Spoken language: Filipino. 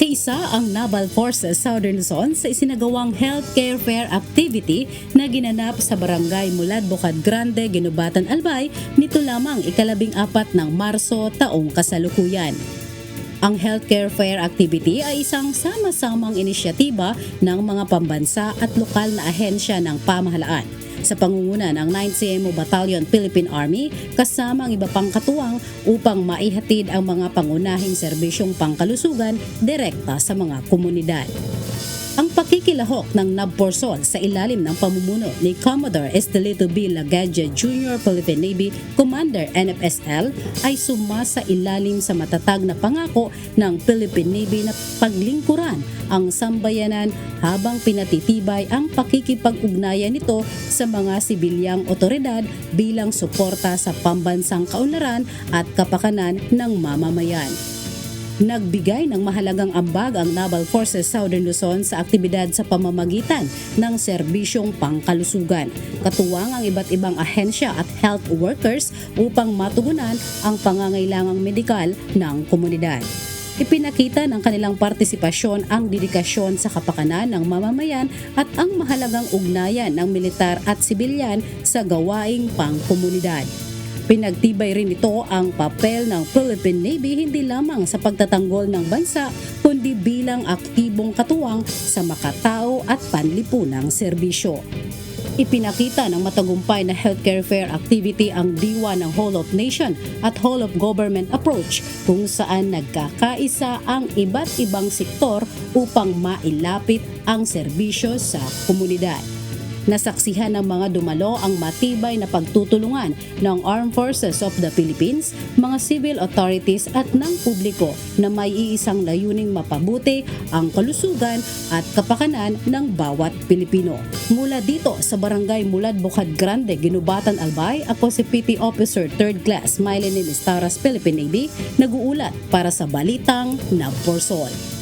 Nakiisa ang Naval Forces Southern Luzon sa isinagawang healthcare fair activity na ginanap sa Barangay Mulad, Bukad Grande, Ginubatan, Albay nito lamang ika-14 ng Marso taong kasalukuyan. Ang healthcare fair activity ay isang sama-samang inisyatiba ng mga pambansa at lokal na ahensya ng pamahalaan sa pangunguna ng 9th CMO Battalion Philippine Army kasama ang iba pang katuwang upang maihatid ang mga pangunahing serbisyong pangkalusugan direkta sa mga komunidad. Ang pakikilahok ng NAVFORSOL sa ilalim ng pamumuno ni Commodore Estelito B. Lagadja Jr. Philippine Navy Commander NFSL ay sumasa ilalim sa matatag na pangako ng Philippine Navy na paglingkuran ang sambayanan habang pinatitibay ang pakikipag-ugnayan nito sa mga sibilyang otoridad bilang suporta sa pambansang kaunlaran at kapakanan ng mamamayan. Nagbigay ng mahalagang ambag ang Naval Forces Southern Luzon sa aktibidad sa pamamagitan ng serbisyong pangkalusugan. Katuwang ang iba't ibang ahensya at health workers upang matugunan ang pangangailangang medikal ng komunidad. Ipinakita ng kanilang partisipasyon ang dedikasyon sa kapakanan ng mamamayan at ang mahalagang ugnayan ng militar at sibilyan sa gawaing pangkomunidad. Pinagtibay rin ito ang papel ng Philippine Navy hindi lamang sa pagtatanggol ng bansa kundi bilang aktibong katuwang sa makatao at panlipunang serbisyo. Ipinakita ng matagumpay na healthcare fair activity ang diwa ng whole of nation at whole of government approach kung saan nagkakaisa ang iba't ibang sektor upang mailapit ang serbisyo sa komunidad. Nasaksihan ng mga dumalo ang matibay na pagtutulungan ng Armed Forces of the Philippines, mga civil authorities at ng publiko na may iisang layuning mapabuti ang kalusugan at kapakanan ng bawat Pilipino. Mula dito sa Barangay Mulad, Bukad Grande, Ginubatan, Albay, ako si PT Officer 3rd Class Mylene Estaras, Philippine Navy, nag-uulat para sa Balitang NAVFORSOL.